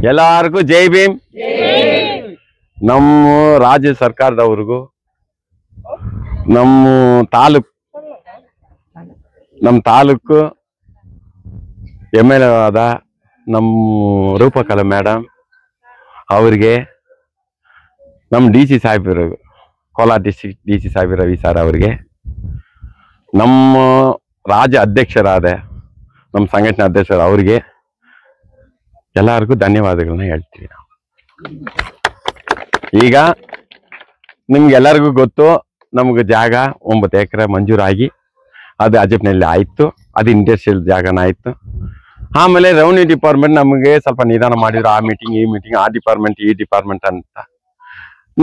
ಎಲ್ಲರಿಗೂ ಜೈ ಭೀಮ್. ನಮ್ಮ ರಾಜ್ಯ ಸರ್ಕಾರದವ್ರಿಗೂ ನಮ್ಮ ತಾಲೂಕು MLA ಆದ ನಮ್ಮ ರೂಪಕಲಾ ಮೇಡಮ್ ಅವ್ರಿಗೆ, ನಮ್ಮ DC ಸಾಹೇಬರು ಕೋಲಾರ ಡಿಸ್ಟ್ರಿಕ್ಟ್ DC ಸಾಹೇಬರು ರವಿ ಸರ್ ಅವ್ರಿಗೆ, ನಮ್ಮ ರಾಜ್ಯ ಅಧ್ಯಕ್ಷರಾದ ನಮ್ಮ ಸಂಘಟನೆ ಅಧ್ಯಕ್ಷರು ಅವ್ರಿಗೆ ಎಲ್ಲರಿಗೂ ಧನ್ಯವಾದಗಳನ್ನ ಹೇಳ್ತೀವಿ ನಾವು. ಈಗ ನಿಮ್ಗೆಲ್ಲರಿಗೂ ಗೊತ್ತು, ನಮ್ಗೆ ಜಾಗ 9 ಎಕರೆ ಮಂಜೂರಾಗಿ ಅದು ಅಜಪ್ನಲ್ಲಿ ಆಯ್ತು, ಅದು ಇಂಡಸ್ಟ್ರಿಯಲ್ ಜಾಗನ ಆಯ್ತು. ಆಮೇಲೆ ರೆವಿನ್ಯೂ ಡಿಪಾರ್ಟ್ಮೆಂಟ್ ನಮಗೆ ಸ್ವಲ್ಪ ನಿಧಾನ ಮಾಡಿದ್ರು, ಆ ಮೀಟಿಂಗ್ ಈ ಮೀಟಿಂಗ್, ಆ ಡಿಪಾರ್ಟ್ಮೆಂಟ್ ಈ ಡಿಪಾರ್ಟ್ಮೆಂಟ್ ಅಂತ.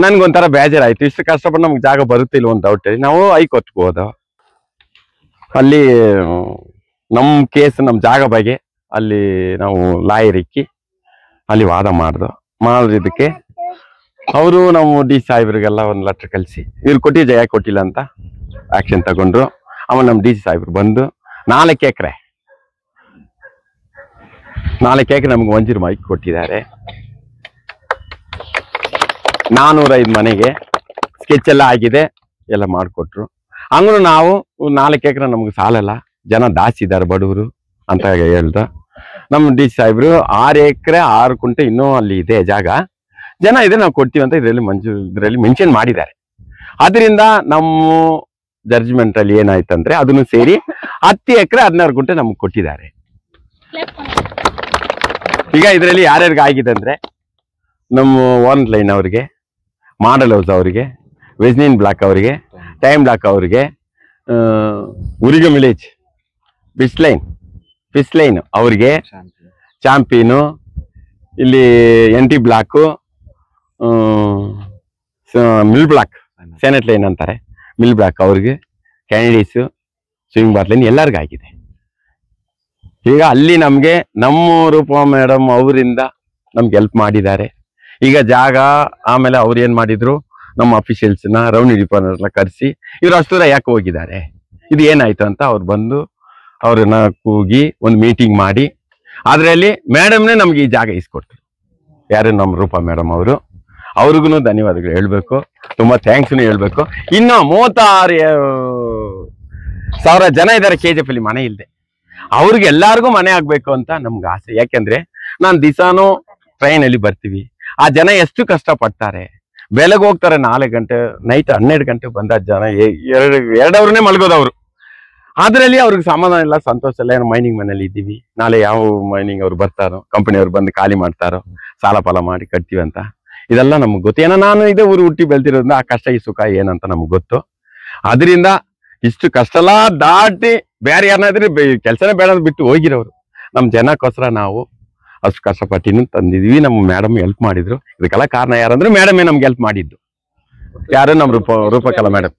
ನನ್ಗೊಂಥರ ಬೇಜಾರಾಯ್ತು, ಇಷ್ಟು ಕಷ್ಟಪಟ್ಟು ನಮ್ಗೆ ಜಾಗ ಬರುತ್ತಿಲ್ಲ ಒಂದು ಡೌಟ್ ಹೇಳಿ ನಾವು ಹೈಕೋರ್ಟ್ಗೆ ಹೋದ. ಅಲ್ಲಿ ನಮ್ಮ ಕೇಸ್, ನಮ್ಮ ಜಾಗ ಬಗ್ಗೆ ಅಲ್ಲಿ ನಾವು ಲಾಯರ್ ಇಕ್ಕಿ ಅಲ್ಲಿ ವಾದ ಮಾಡಿದ್ದಕ್ಕೆ ಅವರು ನಾವು DC ಸಾಹೇಬ್ರಿಗೆಲ್ಲ ಒಂದು ಲೆಟರ್ ಕಳಿಸಿ ಇವ್ರು ಕೊಟ್ಟಿದ್ದ ಯಾಕೆ ಕೊಟ್ಟಿಲ್ಲ ಅಂತ ಆಕ್ಷನ್ ತಗೊಂಡ್ರು. ಆಮೇಲೆ ನಮ್ಮ DC ಸಾಹೇಬ್ರು ಬಂದು 4 ಎಕರೆ ನಮ್ಗೆ ಮಂಜೂರು ಮಾಡಿ ಕೊಟ್ಟಿದ್ದಾರೆ. 405 ಮನೆಗೆ ಸ್ಕೆಚ್ ಎಲ್ಲ ಆಗಿದೆ, ಎಲ್ಲ ಮಾಡಿಕೊಟ್ರು. ಹಂಗೂ ನಾವು 4 ಎಕರೆ ನಮ್ಗೆ ಸಾಲಲ್ಲ, ಜನ ಜಾಸ್ತಿ ಇದ್ದಾರೆ ಬಡವರು ಅಂತ ಹೇಳ್ದ. ನಮ್ಮ DC ಸಾಹೇಬ್ರು 6 ಎಕರೆ 6 ಕುಂಟೆ ಇನ್ನೂ ಅಲ್ಲಿ ಇದೆ ಜಾಗ, ಜನ ಇದೆ ನಾವು ಕೊಡ್ತೀವಿ ಅಂತ ಇದರಲ್ಲಿ ಮೆನ್ಷನ್ ಮಾಡಿದ್ದಾರೆ. ಅದರಿಂದ ನಮ್ಮ ಜಡ್ಜ್ಮೆಂಟ್ ಅಲ್ಲಿ ಏನಾಯ್ತಂದ್ರೆ ಅದನ್ನು ಸೇರಿ 10 ಎಕರೆ 16 ಗುಂಟೆ ನಮ್ಗೆ ಕೊಟ್ಟಿದ್ದಾರೆ. ಈಗ ಇದರಲ್ಲಿ ಯಾರ್ಯಾರಿಗೆ ಆಗಿದೆ ಅಂದ್ರೆ ನಮ್ಮ ಒನ್ ಲೈನ್ ಅವರಿಗೆ, ಮಾಡಲ್ ಹೌಸ್ ಅವರಿಗೆ, ವೆಜ್ನಿನ್ ಬ್ಲಾಕ್ ಅವರಿಗೆ, ಟೈಮ್ ಬ್ಲಾಕ್ ಅವರಿಗೆ, ಉರಿಗ ವಿಲೇಜ್ ಫಿಶ್ ಲೈನ್ ಅವರಿಗೆ, ಚಾಂಪಿಯನು, ಇಲ್ಲಿ NT block, mill block senate line ಅಂತಾರೆ, ಮಿಲ್ ಬ್ಲಾಕ್ ಅವ್ರಿಗೆ, ಕ್ಯಾಂಡಿಡೇಟ್ಸು, ಸ್ವಿಂಗ್ ಬಾರ್ ಲೈನ್ ಎಲ್ಲರಿಗೂ ಆಗಿದೆ. ಈಗ ಅಲ್ಲಿ ನಮಗೆ ನಮ್ಮ ರೂಪ ಮೇಡಮ್ ಅವರಿಂದ ನಮ್ಗೆ ಹೆಲ್ಪ್ ಮಾಡಿದ್ದಾರೆ. ಈಗ ಜಾಗ ಆಮೇಲೆ ಅವ್ರು ಏನ್ ಮಾಡಿದ್ರು, ನಮ್ಮ ಅಫಿಷಿಯಲ್ಸ್ನ ರೆವಿನ್ಯೂ ಡಿಪಾರ್ಟ್ಮೆಂಟ್ನ ಕರೆಸಿ ಇವ್ರು ಅಷ್ಟು ದೂರ ಯಾಕೆ ಹೋಗಿದ್ದಾರೆ, ಇದು ಏನಾಯ್ತು ಅಂತ ಅವ್ರು ಬಂದು ಅವ್ರನ್ನ ಕೂಗಿ ಒಂದು ಮೀಟಿಂಗ್ ಮಾಡಿ ಅದರಲ್ಲಿ ಮೇಡಮ್ನೇ ನಮ್ಗೆ ಈ ಜಾಗ ಇಸ್ಕೊಡ್ತಾರೆ. ಯಾರು ನಮ್ಮ ರೂಪ ಮೇಡಮ್ ಅವ್ರಿಗೂ ಧನ್ಯವಾದಗಳು ಹೇಳ್ಬೇಕು, ತುಂಬಾ ಥ್ಯಾಂಕ್ಸ್ನು ಹೇಳ್ಬೇಕು. ಇನ್ನು 36,000 ಜನ ಇದ್ದಾರೆ KGF ಅಲ್ಲಿ ಮನೆ ಇಲ್ಲದೆ, ಅವ್ರಿಗೆ ಎಲ್ಲಾರ್ಗೂ ಮನೆ ಆಗ್ಬೇಕು ಅಂತ ನಮ್ಗೆ ಆಸೆ. ಯಾಕೆಂದ್ರೆ ನಾನು ದಿಸಾನು ಟ್ರೈನಲ್ಲಿ ಬರ್ತೀವಿ, ಆ ಜನ ಎಷ್ಟು ಕಷ್ಟ ಪಡ್ತಾರೆ, ಬೆಳಗ್ಗೆ ಹೋಗ್ತಾರೆ 4 ಗಂಟೆ, ನೈಟ್ 12 ಗಂಟೆ ಬಂದ ಜನ 2 ಅವರ್ನೇ ಮಲಗೋದವ್ರು. ಅದರಲ್ಲಿ ಅವ್ರಿಗೆ ಸಮಾಧಾನ ಇಲ್ಲ, ಸಂತೋಷ ಇಲ್ಲ. ಏನೋ ಮೈನಿಂಗ್ ಮನೇಲಿ ಇದ್ದೀವಿ, ನಾಳೆ ಯಾವ ಮೈನಿಂಗ್ ಅವ್ರು ಬರ್ತಾರೋ, ಕಂಪನಿಯವ್ರು ಬಂದು ಖಾಲಿ ಮಾಡ್ತಾರೋ, ಸಾಲ ಫಲ ಮಾಡಿ ಕಟ್ತೀವಿ ಅಂತ ಇದೆಲ್ಲ ನಮ್ಗೆ ಗೊತ್ತು. ಏನೋ ನಾನು ಇದೇ ಊರು ಹುಟ್ಟಿ ಬೆಳ್ತಿರೋದ್ರಿಂದ ಆ ಕಷ್ಟ ಈ ಸುಖ ಏನಂತ ನಮ್ಗೆ ಗೊತ್ತು. ಅದರಿಂದ ಇಷ್ಟು ಕಷ್ಟ ಎಲ್ಲ ದಾಟಿ ಬೇರೆ ಯಾರನ್ನಾದ್ರೆ ಕೆಲಸನೇ ಬೇಡ ಬಿಟ್ಟು ಹೋಗಿರೋರು ನಮ್ಮ ಜನಕ್ಕೋಸ್ಕರ ನಾವು ಅಷ್ಟು ಕಷ್ಟಪಟ್ಟಿನೂ ತಂದಿದ್ವಿ. ನಮ್ಮ ಮೇಡಮ್ ಹೆಲ್ಪ್ ಮಾಡಿದ್ರು. ಇದಕ್ಕೆಲ್ಲ ಕಾರಣ ಯಾರಂದ್ರೆ ಮೇಡಮೇ ನಮ್ಗೆ ಹೆಲ್ಪ್ ಮಾಡಿದ್ದು. ಯಾರು ನಮ್ಮ ರೂಪಕಲಾ ಮೇಡಮ್.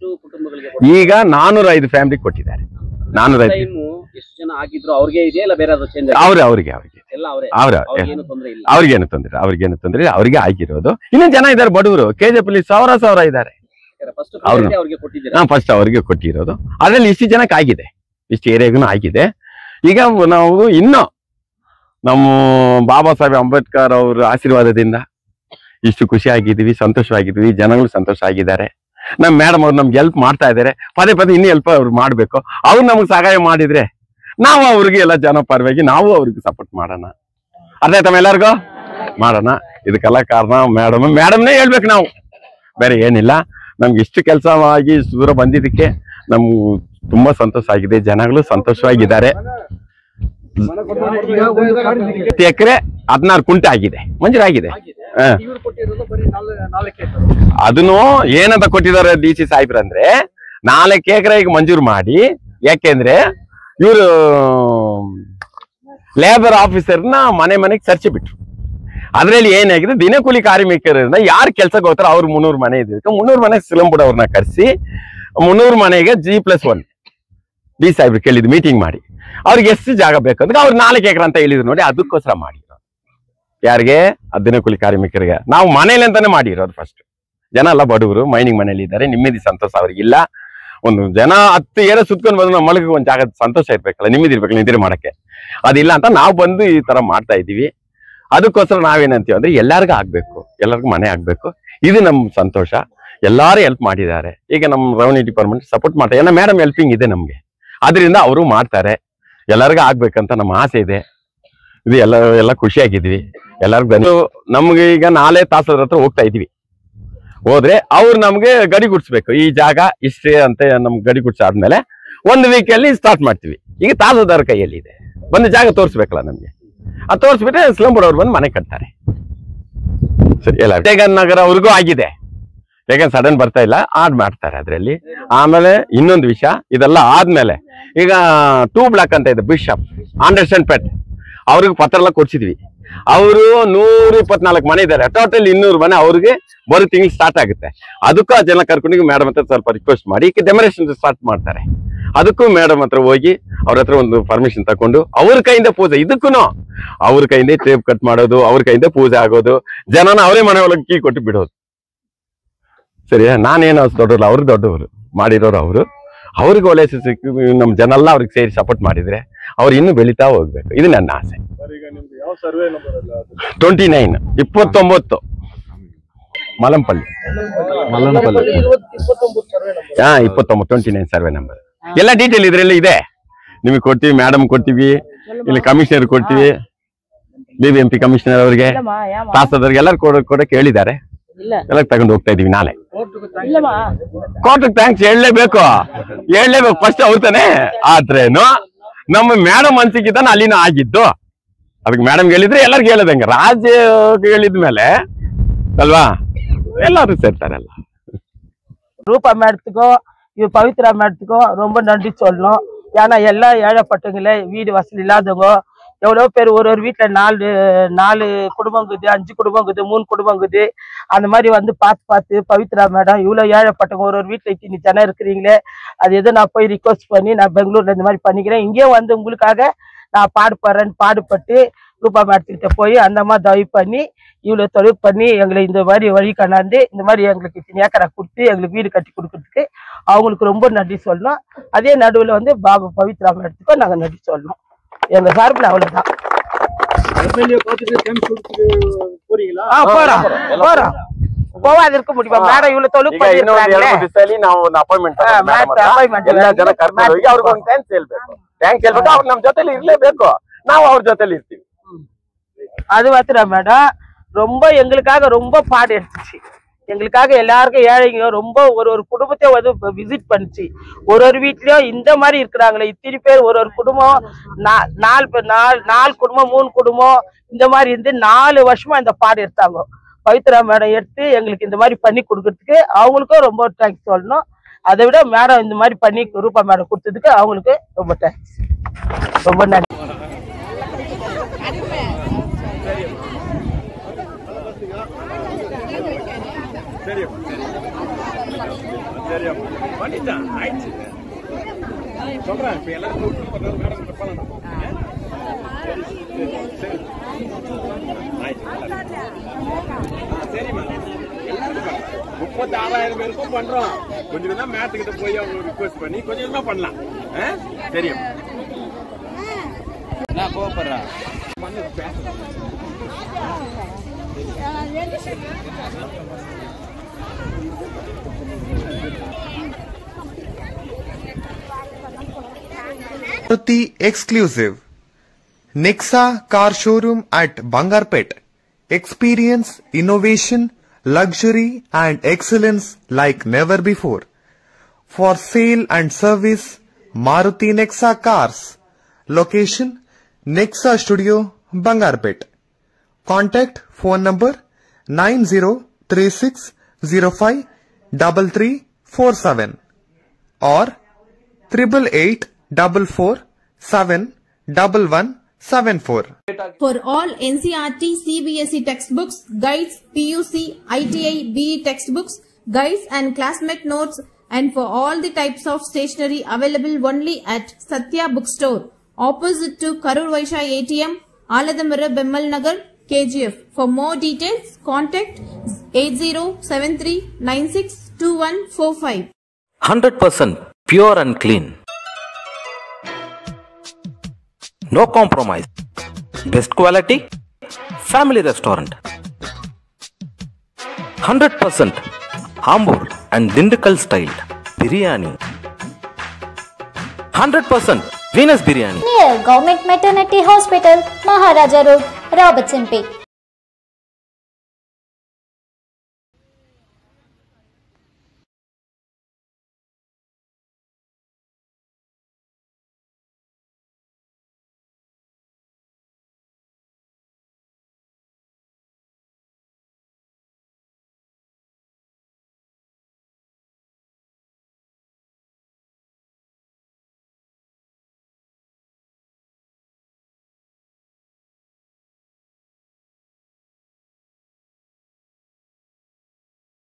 ಈಗ 405 ಫ್ಯಾಮಿಲಿ ಕೊಟ್ಟಿದ್ದಾರೆ. 405 ಅವ್ರಿಗೇನು ತೊಂದ್ರೆ ಅವ್ರಿಗೆ ಆಗಿರೋದು. ಇನ್ನೂ ಜನ ಇದ್ದಾರೆ ಬಡವರು, KGF ಅಲ್ಲಿ 1000 ಇದ್ದಾರೆ. ಫಸ್ಟ್ ಅವ್ರಿಗೆ ಕೊಟ್ಟಿರೋದು. ಅದ್ರಲ್ಲಿ ಇಷ್ಟು ಜನಕ್ಕೆ ಆಗಿದೆ, ಇಷ್ಟು ಏರಿಯಾಗೂ ಆಗಿದೆ. ಈಗ ನಾವು ಇನ್ನು ನಮ್ಮ ಬಾಬಾ ಸಾಹೇಬ್ ಅಂಬೇಡ್ಕರ್ ಅವ್ರ ಆಶೀರ್ವಾದದಿಂದ ಇಷ್ಟು ಖುಷಿ ಆಗಿದ್ದೀವಿ, ಸಂತೋಷವಾಗಿದ್ದೀವಿ. ಜನಗಳು ಸಂತೋಷ ಆಗಿದ್ದಾರೆ. ನಮ್ಮ ಮೇಡಮ್ ಅವ್ರು ನಮ್ಗೆ ಹೆಲ್ಪ್ ಮಾಡ್ತಾ ಇದ್ದಾರೆ. ಪದೇ ಇನ್ನೂ ಹೆಲ್ಪ್ ಅವ್ರು ಮಾಡ್ಬೇಕು. ಅವ್ರು ನಮ್ಗೆ ಸಹಾಯ ಮಾಡಿದ್ರೆ ನಾವು ಅವ್ರಿಗೆ ಎಲ್ಲ ಜನ ಪರವಾಗಿ ನಾವು ಅವ್ರಿಗೆ ಸಪೋರ್ಟ್ ಮಾಡೋಣ. ಅರ್ಥ ಆಯ್ತಮ್ಮ ಎಲ್ಲರಿಗೂ? ಮಾಡೋಣ. ಇದಕ್ಕೆಲ್ಲ ಕಾರಣ ಮೇಡಮ್ನೇ ಹೇಳ್ಬೇಕು ನಾವು, ಬೇರೆ ಏನಿಲ್ಲ. ನಮ್ಗೆ ಇಷ್ಟು ಕೆಲಸವಾಗಿ ದೂರ ಬಂದಿದ್ದಕ್ಕೆ ನಮ್ಗೆ ತುಂಬಾ ಸಂತೋಷ ಆಗಿದೆ. ಜನಗಳು ಸಂತೋಷವಾಗಿದ್ದಾರೆ. 10 ಎಕರೆ 16 ಕುಂಟೆ ಆಗಿದೆ, ಮಂಜೂರಾಗಿದೆ. ಅದನ್ನು ಏನಂತ ಕೊಟ್ಟಿದ್ದಾರೆ DC ಸಾಹೇಬ್ರು ಅಂದ್ರೆ 4 ಎಕರೆ ಈಗ ಮಂಜೂರು ಮಾಡಿ. ಯಾಕೆಂದ್ರೆ ಇವರು ಲೇಬರ್ ಆಫೀಸರ್ನ ಮನೆಗೆ ಸರ್ಚಿ ಬಿಟ್ರು. ಅದ್ರಲ್ಲಿ ಏನಾಗಿದೆ, ದಿನಕೂಲಿ ಕಾರ್ಮಿಕರಿಂದ ಯಾರು ಕೆಲ್ಸಕ್ಕೆ ಹೋಗ್ತಾರೋ ಅವ್ರು 300 ಮನೆ ಇದ್ದಿದ್ದಕ್ಕೆ 300 ಮನೆ ಸಿಲಂಬುಡ್ ಅವ್ರನ್ನ ಕರೆಸಿ 300 ಮನೆಗೆ G+1 DC ಸಾಹೇಬ್ರು ಕೇಳಿದ್ರು ಮೀಟಿಂಗ್ ಮಾಡಿ. ಅವ್ರಿಗೆ ಎಷ್ಟು ಜಾಗ ಬೇಕಂದ್ರೆ ಅವ್ರು 4 ಎಕರೆ ಅಂತ ಹೇಳಿದ್ರು ನೋಡಿ. ಅದಕ್ಕೋಸ್ಕರ ಮಾಡಿರೋದು. ಯಾರಿಗೆ? ದಿನಕೂಲಿ ಕಾರ್ಮಿಕರಿಗೆ. ನಾವು ಮನೇಲಿ ಅಂತಾನೆ ಮಾಡಿರೋದು ಫಸ್ಟ್. ಜನ ಎಲ್ಲ ಬಡವರು ಮೈನಿಂಗ್ ಮನೇಲಿ ಇದ್ದಾರೆ, ನಿಮ್ಮದಿ ಸಂತೋಷ ಅವ್ರಿಗಿಲ್ಲ. ಒಂದು ಜನ 10 ಏರ ಸುತ್ಕೊಂಡು ಬಂದು ನಮ್ಮ ಮಳಗ ಒಂದ್ ಜಾಗದ ಸಂತೋಷ ಇರ್ಬೇಕಲ್ಲ, ನಿಮ್ಮದಿ ಇರ್ಬೇಕಲ್ಲ, ನಿದ್ರೆ ಮಾಡಕ್ಕೆ ಅದಿಲ್ಲ ಅಂತ ನಾವು ಬಂದು ಈ ತರ ಮಾಡ್ತಾ ಇದೀವಿ. ಅದಕ್ಕೋಸ್ಕರ ನಾವೇನಂತೀವಿ ಅಂದ್ರೆ ಎಲ್ಲರಿಗೂ ಆಗ್ಬೇಕು, ಎಲ್ಲರಿಗೂ ಮನೆ ಆಗ್ಬೇಕು, ಇದು ನಮ್ ಸಂತೋಷ. ಎಲ್ಲಾರು ಹೆಲ್ಪ್ ಮಾಡಿದ್ದಾರೆ. ಈಗ ನಮ್ ರೆವಿನ್ಯೂ ಡಿಪಾರ್ಟ್ಮೆಂಟ್ ಸಪೋರ್ಟ್ ಮಾಡ್ತಾರೆ, ಏನೋ ಮೇಡಮ್ ಹೆಲ್ಪಿಂಗ್ ಇದೆ ನಮ್ಗೆ, ಅದರಿಂದ ಅವರು ಮಾಡ್ತಾರೆ. ಎಲ್ಲರಿಗೂ ಆಗ್ಬೇಕಂತ ನಮ್ಮ ಆಸೆ ಇದೆ. ಇದು ಎಲ್ಲ ಖುಷಿಯಾಗಿದ್ವಿ ಎಲ್ಲರಿಗೂ. ನಮ್ಗೆ ಈಗ 4 ತಾಸದ ಹತ್ರ ಹೋಗ್ತಾ ಇದೀವಿ. ಹೋದ್ರೆ ಅವ್ರು ನಮ್ಗೆ ಗಡಿ ಗುಡ್ಸ್ಬೇಕು, ಈ ಜಾಗ ಇಷ್ಟೇ ಅಂತ ನಮ್ಗೆ ಗಡಿ ಗುಡ್ಸಾದ್ಮೇಲೆ 1 ವೀಕಲ್ಲಿ ಸ್ಟಾರ್ಟ್ ಮಾಡ್ತೀವಿ. ಈಗ ತಾಸದಾರ ಕೈಯಲ್ಲಿ ಇದೆ, ಬಂದು ಜಾಗ ತೋರಿಸ್ಬೇಕಲ್ಲ ನಮ್ಗೆ. ಅದು ತೋರಿಸ್ಬಿಟ್ರೆ ಸ್ಲಮ್ ಬೋರ್ಡ್ ಅವ್ರು ಬಂದು ಮನೆ ಕಟ್ತಾರೆ. ಸರಿ, ಎಲ್ಲ ಬೇಗನ್ ನಗರ ಅವ್ರಿಗೂ ಆಗಿದೆ, ಬೇಗನ್ ಸಡನ್ ಬರ್ತಾ ಇಲ್ಲ, ಮಾಡ್ತಾರೆ ಅದ್ರಲ್ಲಿ. ಆಮೇಲೆ ಇನ್ನೊಂದು ವಿಷಯ, ಇದೆಲ್ಲ ಆದ್ಮೇಲೆ ಈಗ 2 ಬ್ಲಾಕ್ ಅಂತ ಇದೆ ಬಿಷಪ್ ಅಂಡರ್ಸ್ಟ್ಯಾಂಡ್ ಪೆಟ್, ಅವ್ರಿಗೆ ಪತ್ರ ಎಲ್ಲ ಕೊಡ್ಸಿದ್ವಿ. ಅವರು 124 ಮನೆ ಇದ್ದಾರೆ, ಟೋಟಲ್ 200 ಮನೆ ಅವ್ರಿಗೆ ಬರೋ ತಿಂಗಳು ಸ್ಟಾರ್ಟ್ ಆಗುತ್ತೆ. ಅದಕ್ಕೂ ಆ ಜನ ಕರ್ಕೊಂಡು ಮೇಡಮ್ ಹತ್ರ ಸ್ವಲ್ಪ ರಿಕ್ವೆಸ್ಟ್ ಮಾಡಿ ಈಗ ಡೆಮರೇಷನ್ ಸ್ಟಾರ್ಟ್ ಮಾಡ್ತಾರೆ. ಅದಕ್ಕೂ ಮೇಡಮ್ ಹತ್ರ ಹೋಗಿ ಅವ್ರ ಹತ್ರ ಒಂದು ಪರ್ಮಿಷನ್ ತಕೊಂಡು ಅವ್ರ ಕೈಯಿಂದ ಪೂಜೆ, ಇದಕ್ಕೂ ಅವ್ರ ಕೈಯಿಂದ ಟೇಪ್ ಕಟ್ ಮಾಡೋದು, ಅವ್ರ ಕೈಯಿಂದ ಪೂಜೆ ಆಗೋದು, ಜನನ ಅವರೇ ಮನೆ ಒಳಗೆ ಕೀ ಕೊಟ್ಟು ಬಿಡೋದು. ಸರಿಯಾ? ನಾನೇನು ದೊಡ್ಡವ್ರು, ಅವ್ರು ದೊಡ್ಡವರು ಮಾಡಿರೋರು ಅವರು. ಅವ್ರಿಗೆ ಒಳ್ಳೆ ನಮ್ಮ ಜನ ಎಲ್ಲ ಅವ್ರಿಗೆ ಸೇರಿ ಸಪೋರ್ಟ್ ಮಾಡಿದ್ರೆ ಅವ್ರು ಇನ್ನೂ ಬೆಳೀತಾ ಹೋಗ್ಬೇಕು, ಇದು ನನ್ನ ಆಸೆ. 29 29 ಮಲಂಪಲ್ಲಿ 29 ಸರ್ವೆ ನಂಬರ್. ಎಲ್ಲ ಡೀಟೇಲ್ ಇದ್ರಲ್ಲಿ ಇದೆ, ನಿಮಗೆ ಕೊಡ್ತೀವಿ, ಮೇಡಮ್ ಕೊಡ್ತೀವಿ, ಇಲ್ಲಿ ಕಮಿಷನರ್ ಕೊಡ್ತೀವಿ, BBMP ಕಮಿಷನರ್ ಅವ್ರಿಗೆ, ತಾಸದವ್ರಿಗೆ ಎಲ್ಲರೂ ಕೊಡಕ್ಕೆ ಹೇಳಿದ್ದಾರೆ. ಎಲ್ಲ ತಗೊಂಡು ಹೋಗ್ತಾ ಇದೀವಿ. ನಾಳೆ ಕೋರ್ಟ್ ಥ್ಯಾಂಕ್ಸ್ ಹೇಳಲೇಬೇಕು ಫಸ್ಟ್ ಅವ್ರು ತಾನೆ. ಆದ್ರೇನು ನಮ್ಮ ಮೇಡಮ್ ಅನ್ಸಿಕ್ಕಿದ್ದಾನೆ ಅಲ್ಲಿನ ಆಗಿದ್ದು, ಅದಕ್ಕೆ ಮೇಡಮ್ ಹೇಳಿದ್ರೆ ಎಲ್ಲರಿಗೂ ಹೇಳದಂಗೆ, ರಾಜ ಹೇಳಿದ್ಮೇಲೆ ಅಲ್ವಾ எல்லாரும் சேர்த்தாரல்ல. ரூபா மேடத்துக்கோ இவ பவித்ரா மேடத்துக்கோ ரொம்ப நன்றி சொல்லணும். ஏன்னா எல்லா ஏழைப்பட்டவங்கள வீடு வசதி இல்லாதவங்க எவ்வளோ பேர் ஒரு வீட்டில் 4 குடும்பங்குது, 5 குடும்பங்குது, 3 குடும்பங்குது. அந்த மாதிரி வந்து பார்த்து பவித்ரா மேடம் இவ்வளோ ஏழைப்பட்டவங்க ஒரு வீட்டில் இத்தனை ஜனம் இருக்கிறீங்களே, அது எதோ நான் போய் ரிக்வஸ்ட் பண்ணி நான் பெங்களூர்ல இந்த மாதிரி பண்ணிக்கிறேன். இங்கேயும் வந்து உங்களுக்காக நான் பாடுபட்டு ரூபா மேடத்துக்கிட்ட போய் அந்த மாதிரி தயவு பண்ணி இவ்வளோ தொழில் பண்ணி எங்களை இந்த மாதிரி வழி கண்ணாந்து இந்த மாதிரி எங்களுக்கு இத்தனை ஏக்கரை கொடுத்து எங்களுக்கு வீடு கட்டி கொடுக்கறதுக்கு அவங்களுக்கு ரொம்ப நன்றி சொல்லணும். அதே நடுவில் வந்து பாபா பவித்ரா மேடத்துக்கும் நாங்கள் நன்றி சொல்லணும். எங்க சார்பில் அவ்வளவுதான். போவாது இருக்க முடியுமா மேடம்? இவ்வளவு தொழில் ನಮ್ಮ ಜೊತೆಲಿ ಇರ್ಲೇಬೇಕು, ನಾವು ಅವ್ರ ಜೊತೆಲಿ ಇರ್ತೀವಿ. அது மாத்திரம் மேடம் ரொம்ப எங்களுக்காக ரொம்ப பாடு எடுத்துச்சு. எங்களுக்காக எல்லாருக்கும் ஏழைங்க ரொம்ப ஒரு குடும்பத்தை வந்து விசிட் பண்ணிச்சு. ஒரு வீட்லயும் இந்த மாதிரி இருக்கிறாங்களே இத்தனை பேர், ஒரு குடும்பம் 4 குடும்பம் 3 குடும்பம் இந்த மாதிரி இருந்து 4 வருஷமா இந்த பாடு எடுத்தாங்க. பவித்ரா மேடம் எடுத்து எங்களுக்கு இந்த மாதிரி பண்ணி கொடுக்கறதுக்கு அவங்களுக்கும் ரொம்ப தேங்க்ஸ் சொல்லணும். அதை விட மேடம் இந்த மாதிரி பண்ணி ரூபா மேடம் கொடுத்ததுக்கு அவங்களுக்கு ரொம்ப தேங்க்ஸ், ரொம்ப நன்றி. சொல்றேன் இப்ப எல்லாரும் 36,000 பேருக்கும் பண்றோம். கொஞ்சம் தான் மேட்டுக்கிட்ட போய் அவங்க ரிக்வெஸ்ட் பண்ணி கொஞ்சம் தான் பண்ணலாம். தெரியும் நான் கோபப்படுறேன். Maruti exclusive Nexa car showroom at Bangarpet. Experience, innovation, luxury and excellence like never before. For sale and service, Maruti Nexa cars. Location, Nexa Studio, Bangarpet. Contact phone number 9036053347 or 8884471174. For all NCERT, CBSE textbooks, guides, PUC, ITI, BE textbooks, guides and classmate notes, and for all the types of stationery available only at Satya Bookstore, opposite to Karur Vaishya ATM, Aladamara, Bemmal Nagar, KGF. For more details, contact 8073962145. 100% pure and clean. No compromise. Best quality. Family restaurant. 100% Ambur and Dindukal styled biryani. 100% Venus biryani. Near Government Maternity Hospital, Maharaja Road, Robertson Bay.